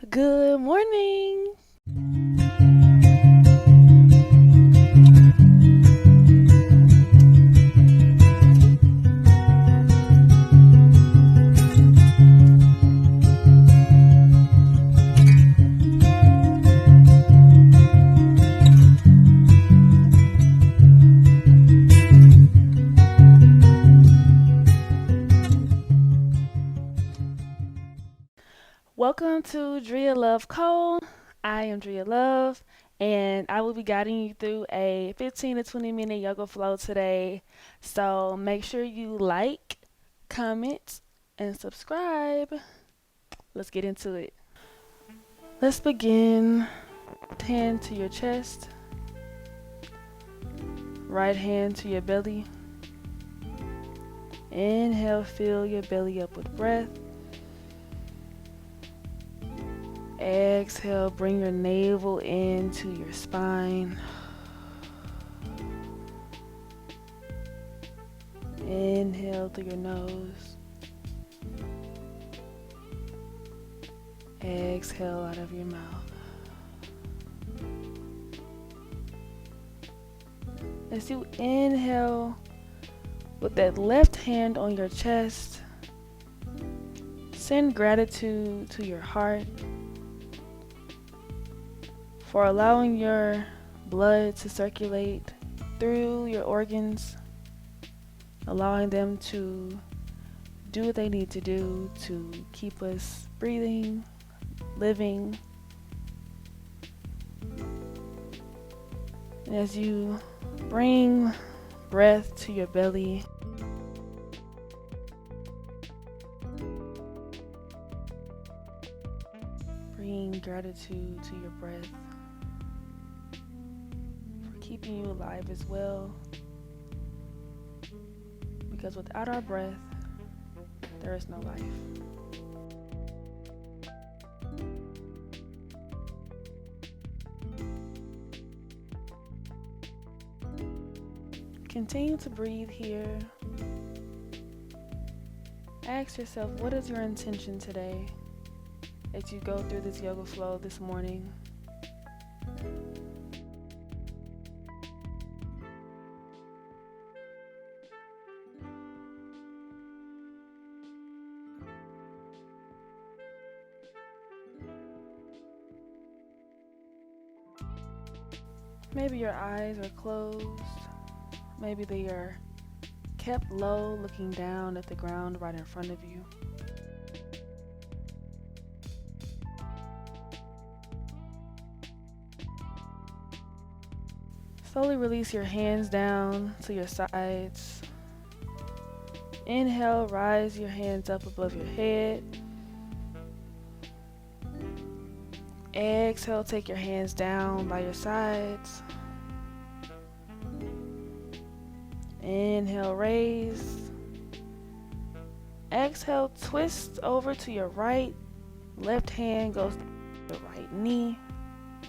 Good morning. Welcome to Drea Love Cole. I am Drea Love, and I will be guiding you through a 15 to 20-minute yoga flow today. So make sure you like, comment, and subscribe. Let's get into it. Let's begin. Hand to your chest, right hand to your belly. Inhale, fill your belly up with breath. Exhale, bring your navel into your spine. Inhale through your nose. Exhale out of your mouth. As you inhale with that left hand on your chest, send gratitude to your heart for allowing your blood to circulate through your organs, allowing them to do what they need to do to keep us breathing, living. And as you bring breath to your belly, bring gratitude to your breath for keeping you alive as well. Because without our breath, there is no life. Continue to breathe here. Ask yourself, what is your intention today as you go through this yoga flow this morning? Maybe your eyes are closed. Maybe they are kept low, looking down at the ground right in front of you. Slowly release your hands down to your sides. Inhale, rise your hands up above your head. Exhale, take your hands down by your sides. Inhale, raise. Exhale, twist over to your right. Left hand goes to your right knee.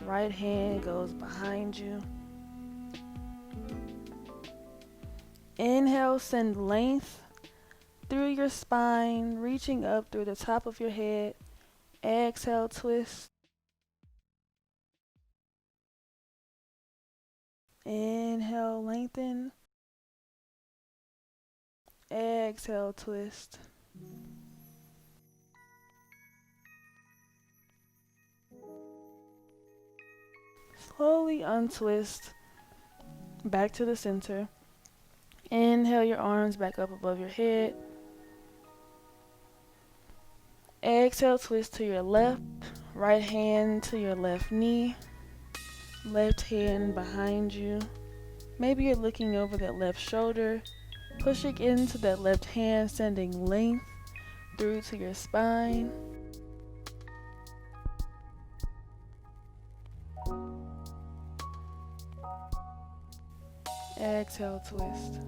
Right hand goes behind you. Inhale, send length through your spine, reaching up through the top of your head. Exhale, twist. Inhale, lengthen. Exhale, twist. Slowly untwist back to the center. Inhale your arms back up above your head. Exhale, twist to your left. Right hand to your left knee. Left hand behind you. Maybe you're looking over that left shoulder. Pushing into that left hand, sending length through to your spine. Exhale, twist.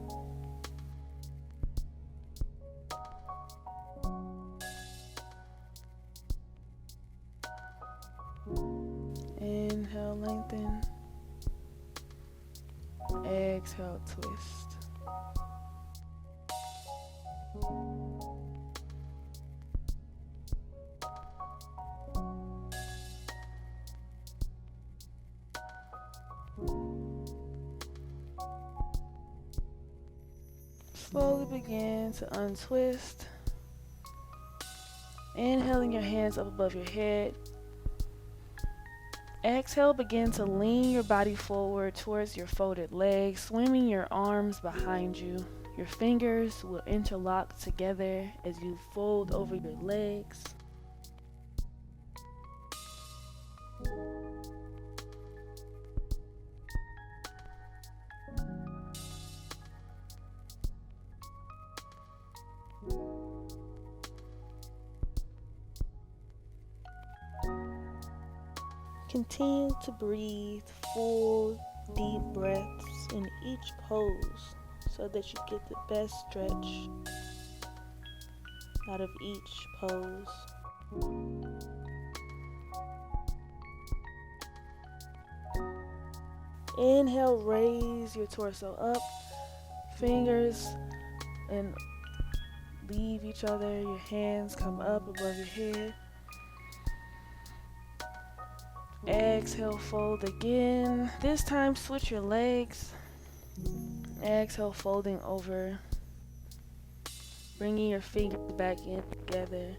Inhale, lengthen. Exhale, twist. Slowly begin to untwist. Inhaling your hands up above your head. Exhale, begin to lean your body forward towards your folded legs, swimming your arms behind you. Your fingers will interlock together as you fold over your legs. Continue to breathe full, deep breaths in each pose so that you get the best stretch out of each pose. Inhale, raise your torso up, fingers and leave each other, your hands come up above your head. Exhale, fold again. This time switch your legs. Exhale, folding over. Bringing your fingers back in together.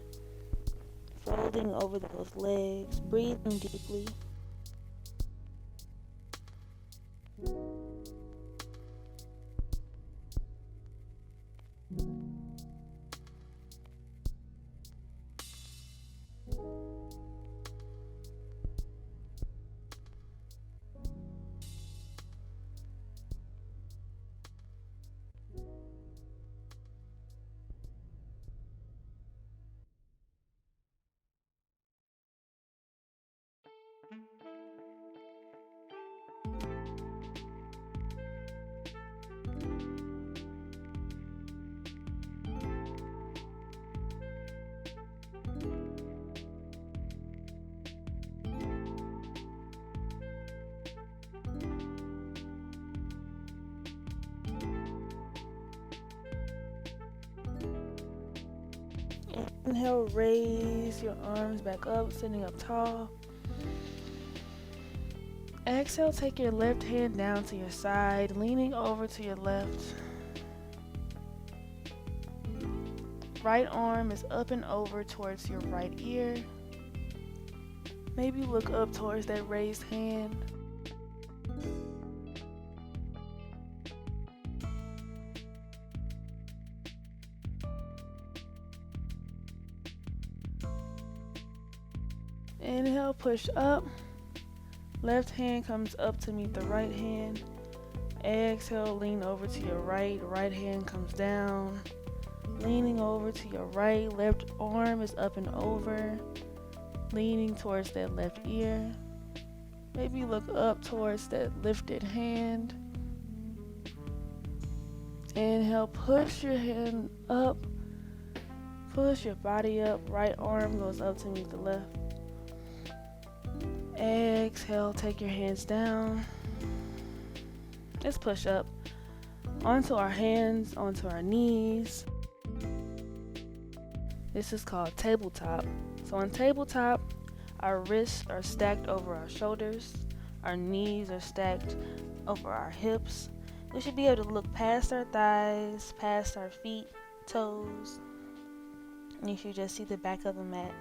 Folding over those legs. Breathing deeply. Inhale, raise your arms back up, sitting up tall. Exhale, take your left hand down to your side, leaning over to your left. Right arm is up and over towards your right ear. Maybe look up towards that raised hand. Inhale, push up. Left hand comes up to meet the right hand. Exhale, lean over to your right. Right hand comes down. Leaning over to your right. Left arm is up and over. Leaning towards that left ear. Maybe look up towards that lifted hand. Inhale, push your hand up. Push your body up. Right arm goes up to meet the left. Exhale, take your hands down. Let's push up onto our hands, onto our knees. This is called tabletop. So on tabletop, our wrists are stacked over our shoulders. Our knees are stacked over our hips. We should be able to look past our thighs, past our feet, toes. And you should just see the back of the mat.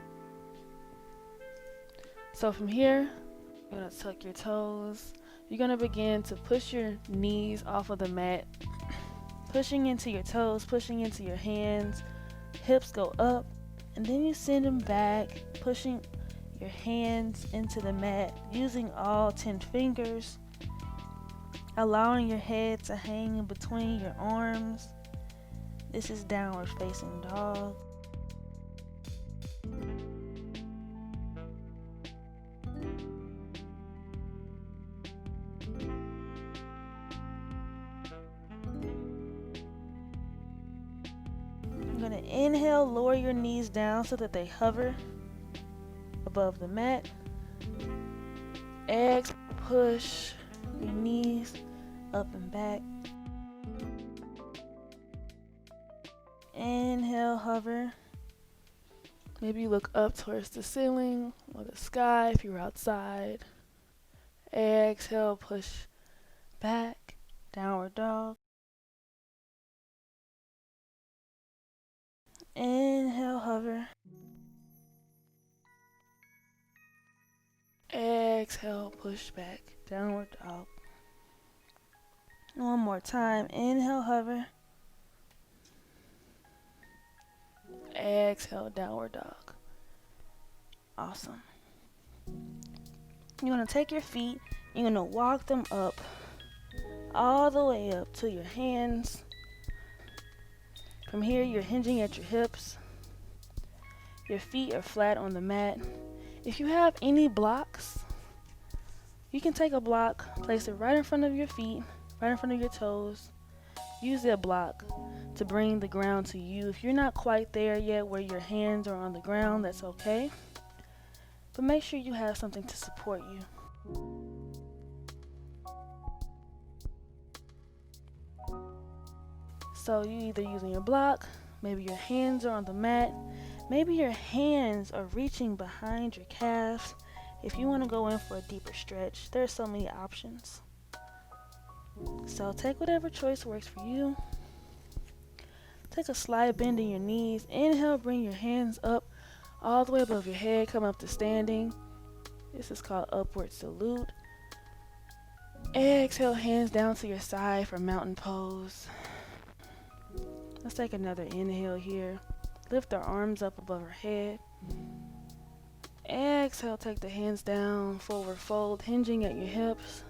So from here, you're going to tuck your toes. You're going to begin to push your knees off of the mat, pushing into your toes, pushing into your hands. Hips go up, and then you send them back, pushing your hands into the mat, using all 10 fingers, allowing your head to hang in between your arms. This is downward facing dog. You're going to inhale, lower your knees down so that they hover above the mat. Exhale, push your knees up and back. Inhale, hover. Maybe look up towards the ceiling or the sky if you're outside. Exhale, push back, downward dog. Inhale, hover. Exhale, push back. Downward dog. One more time. Inhale, hover. Exhale, downward dog. Awesome. You're going to take your feet. You're going to walk them up. All the way up to your hands. From here, you're hinging at your hips. Your feet are flat on the mat. If you have any blocks, you can take a block, place it right in front of your feet, right in front of your toes. Use that block to bring the ground to you. If you're not quite there yet where your hands are on the ground, that's okay. But make sure you have something to support you. So you either using your block, maybe your hands are on the mat, maybe your hands are reaching behind your calves. If you want to go in for a deeper stretch, there's so many options. So take whatever choice works for you. Take a slight bend in your knees. Inhale, bring your hands up all the way above your head. Come up to standing. This is called upward salute. Exhale, hands down to your side for mountain pose. Let's take another inhale here. Lift our arms up above our head. Exhale, take the hands down, forward fold, hinging at your hips.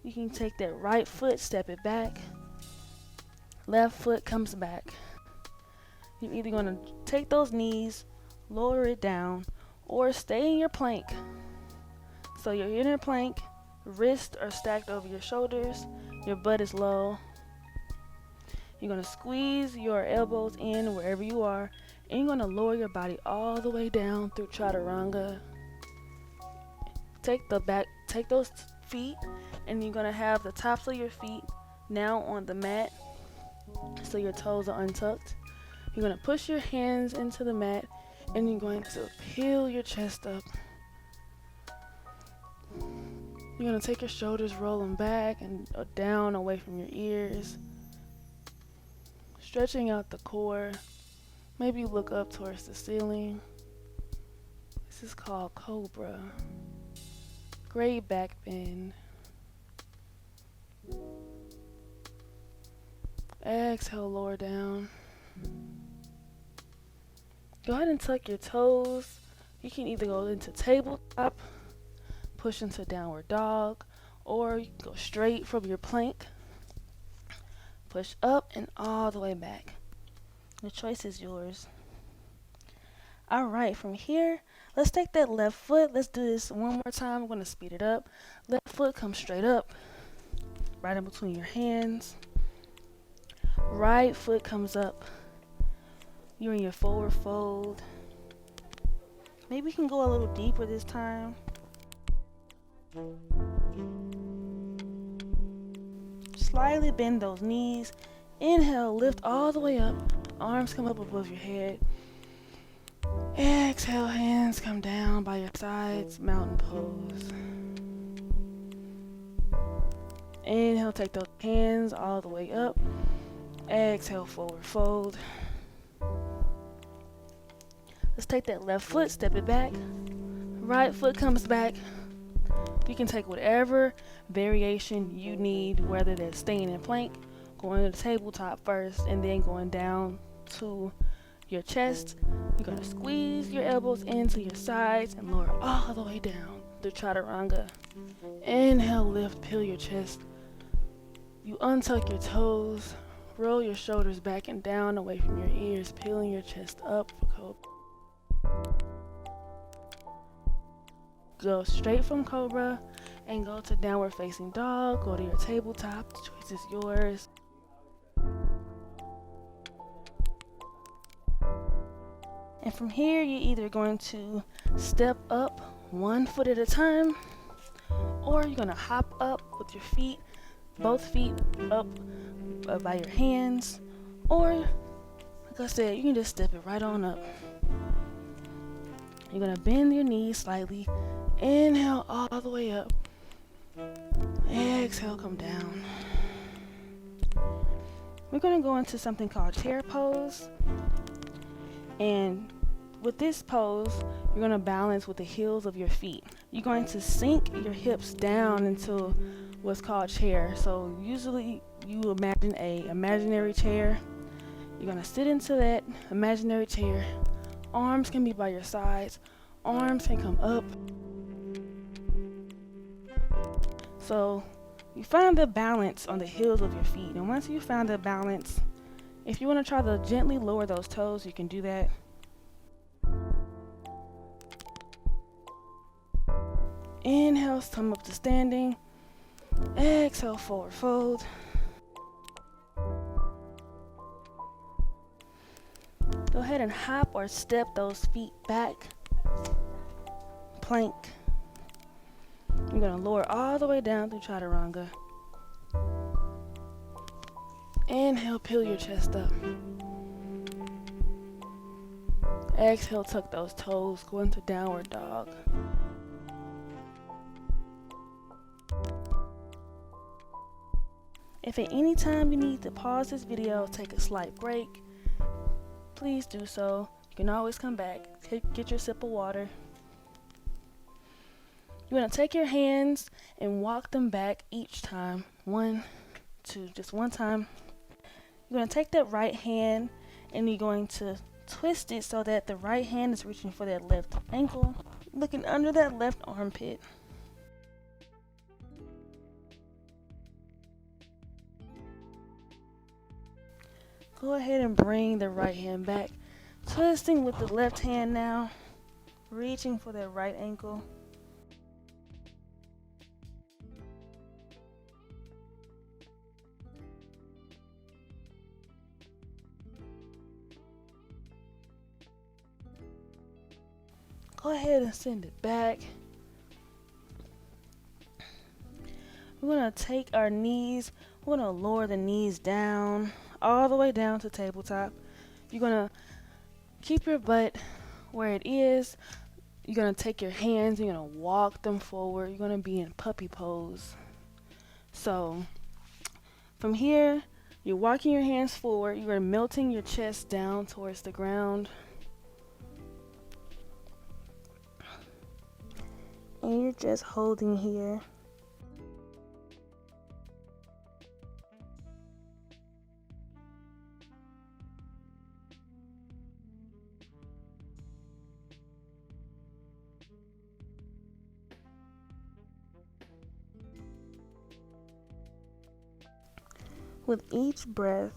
You can take that right foot, step it back. Left foot comes back. You're either going to take those knees, lower it down, or stay in your plank. So you're in your plank, wrists are stacked over your shoulders, your butt is low. You're going to squeeze your elbows in wherever you are, and you're going to lower your body all the way down through chaturanga. Take those feet, and you're going to have the tops of your feet now on the mat, so your toes are untucked. You're going to push your hands into the mat, and you're going to peel your chest up. You're going to take your shoulders, roll them back and down away from your ears. Stretching out the core. Maybe look up towards the ceiling. This is called Cobra. Great back bend. Exhale, lower down. Go ahead and tuck your toes. You can either go into tabletop, push into downward dog, or you can go straight from your plank. Push up and all the way back. The choice is yours. Alright, from here, let's take that left foot. Let's do this one more time. I'm going to speed it up. Left foot comes straight up, right in between your hands. Right foot comes up. You're in your forward fold. Maybe we can go a little deeper this time. Slightly bend those knees. Inhale, lift all the way up. Arms come up above your head. Exhale, hands come down by your sides. Mountain pose. Inhale, take those hands all the way up. Exhale, forward fold. Let's take that left foot, step it back. Right foot comes back. You can take whatever variation you need, whether that's staying in plank, going to the tabletop first, and then going down to your chest. You're going to squeeze your elbows into your sides and lower all the way down to chaturanga. Inhale, lift, peel your chest. You untuck your toes, roll your shoulders back and down away from your ears, peeling your chest up for cobra. Go straight from cobra and go to downward facing dog. Go to your tabletop. The choice is yours. And from here, you're either going to step up one foot at a time, or you're going to hop up with your feet, both feet up by your hands, or like I said, you can just step it right on up. You're going to bend your knees slightly. Inhale all the way up. Exhale, come down. We're going to go into something called chair pose. And with this pose, you're going to balance with the heels of your feet. You're going to sink your hips down into what's called chair. So usually you imagine a imaginary chair. You're going to sit into that imaginary chair. Arms can be by your sides. Arms can come up. So you find the balance on the heels of your feet. And once you find the balance, if you want to try to gently lower those toes, you can do that. Inhale, come up to standing. Exhale, forward fold. Go ahead and hop or step those feet back. Plank. You're going to lower all the way down through chaturanga. Inhale, peel your chest up. Exhale, tuck those toes, go into downward dog. If at any time you need to pause this video, take a slight break, please do so. You can always come back, get your sip of water. You're going to take your hands and walk them back each time. 1, 2, just one time. You're going to take that right hand and you're going to twist it so that the right hand is reaching for that left ankle, looking under that left armpit. Go ahead and bring the right hand back, twisting with the left hand now, reaching for that right ankle. Go ahead and send it back. We're going to take our knees, we're going to lower the knees down, all the way down to tabletop. You're going to keep your butt where it is. You're going to take your hands, you're going to walk them forward. You're going to be in puppy pose. So from here, you're walking your hands forward. You're melting your chest down towards the ground. And you're just holding here. With each breath,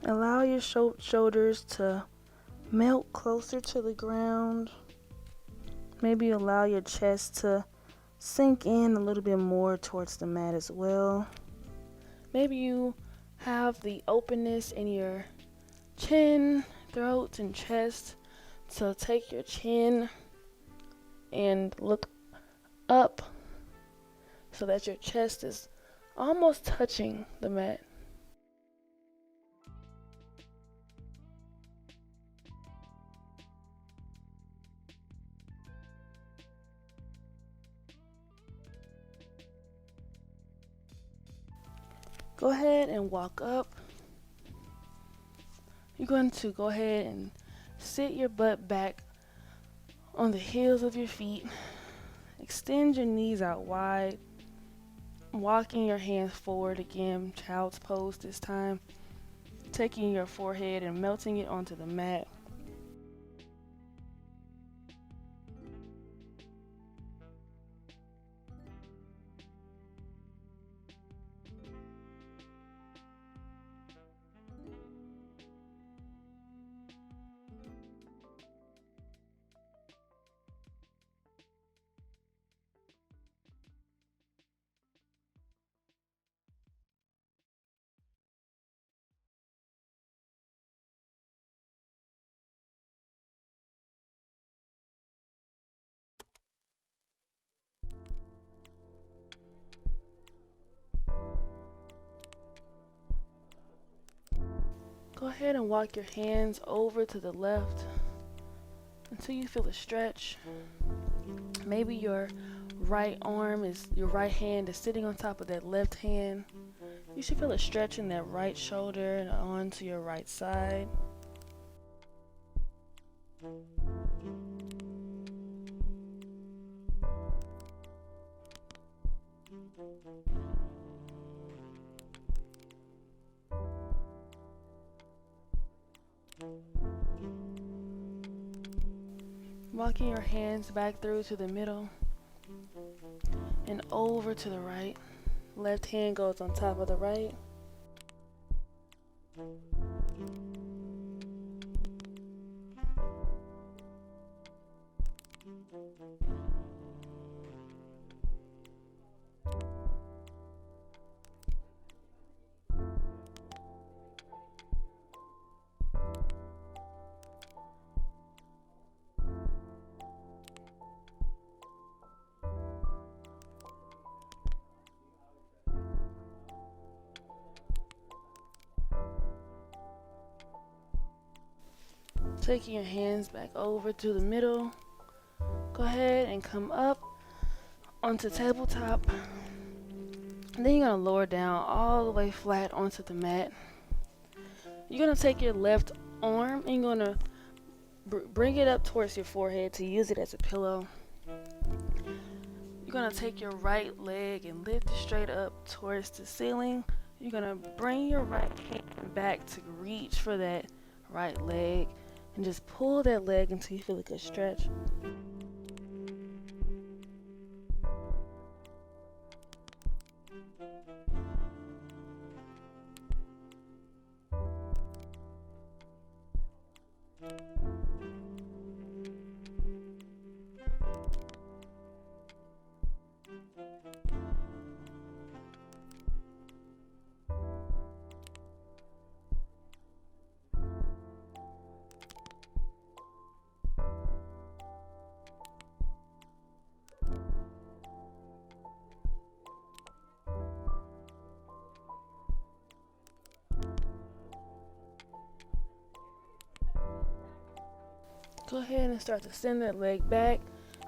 allow your shoulders to melt closer to the ground. Maybe allow your chest to sink in a little bit more towards the mat as well. Maybe you have the openness in your chin, throat, and chest. So take your chin and look up so that your chest is almost touching the mat. Go ahead and walk up. You're going to go ahead and sit your butt back on the heels of your feet. Extend your knees out wide. Walking your hands forward again, child's pose this time. Taking your forehead and melting it onto the mat. Go ahead and walk your hands over to the left until you feel a stretch. Maybe your right hand is sitting on top of that left hand. You should feel a stretch in that right shoulder and onto your right side. Walking your hands back through to the middle and over to the right. Left hand goes on top of the right. Taking your hands back over to the middle. Go ahead and come up onto tabletop. And then you're going to lower down all the way flat onto the mat. You're going to take your left arm and you're going to bring it up towards your forehead to use it as a pillow. You're going to take your right leg and lift it straight up towards the ceiling. You're going to bring your right hand back to reach for that right leg and just pull that leg until you feel a good stretch. Go ahead and start to send that leg back,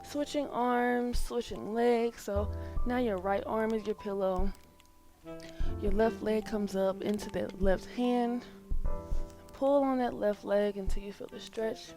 switching arms, switching legs. So now your right arm is your pillow. Your left leg comes up into that left hand. Pull on that left leg until you feel the stretch.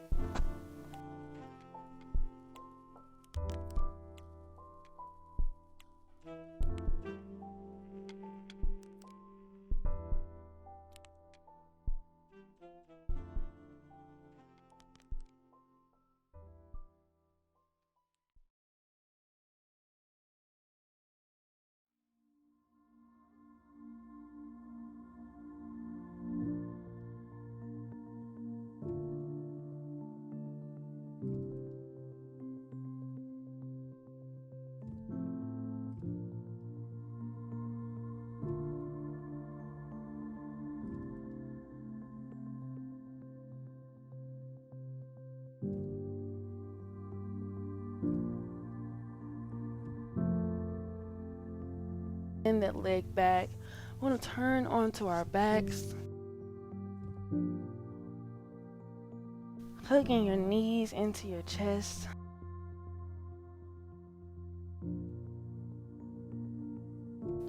And that leg back. We want to turn onto our backs. Hugging your knees into your chest.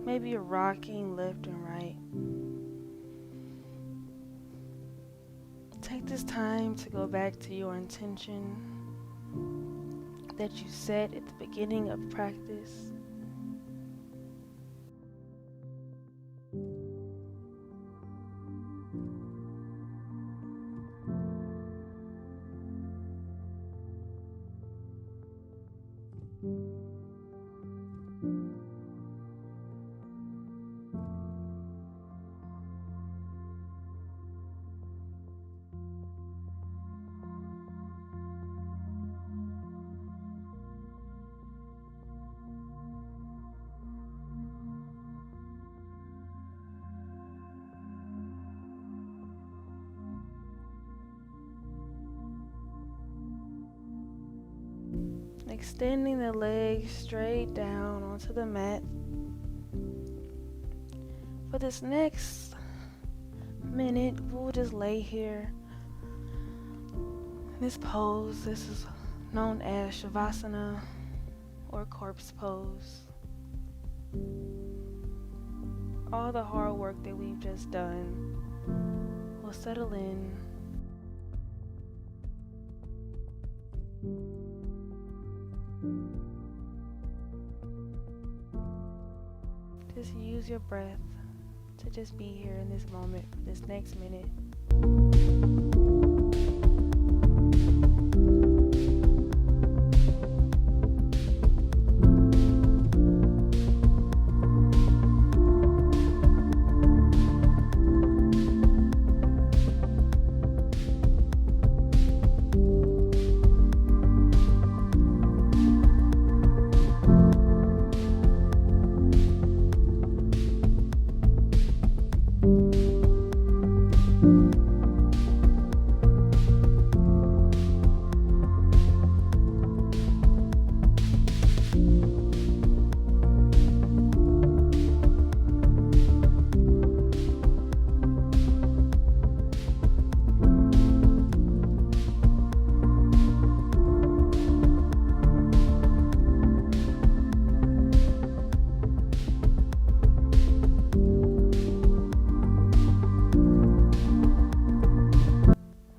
Maybe you're rocking left and right. Take this time to go back to your intention that you set at the beginning of practice. Extending the legs straight down onto the mat. For this next minute, we'll just lay here. This pose, this is known as Shavasana or corpse pose. all the hard work that we've just done will settle in. Just use your breath to just be here in this moment, this next minute.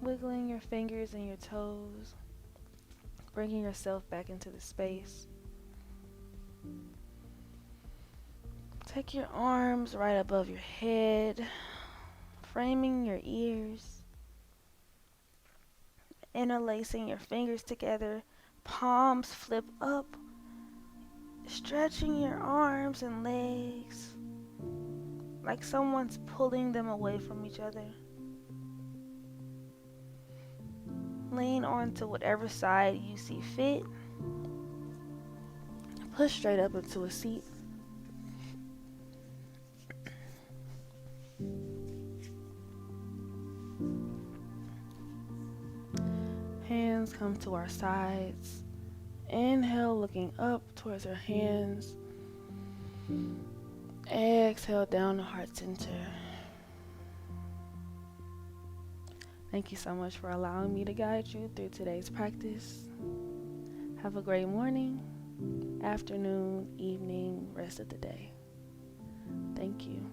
Wiggling your fingers and your toes, bringing yourself back into the space. Take your arms right above your head, framing your ears, interlacing your fingers together, palms flip up, stretching your arms and legs like someone's pulling them away from each other. Lean onto whatever side you see fit. Push straight up into a seat. Hands come to our sides. Inhale, looking up towards our hands. Exhale down to heart center. Thank you so much for allowing me to guide you through today's practice. Have a great morning, afternoon, evening, rest of the day. Thank you.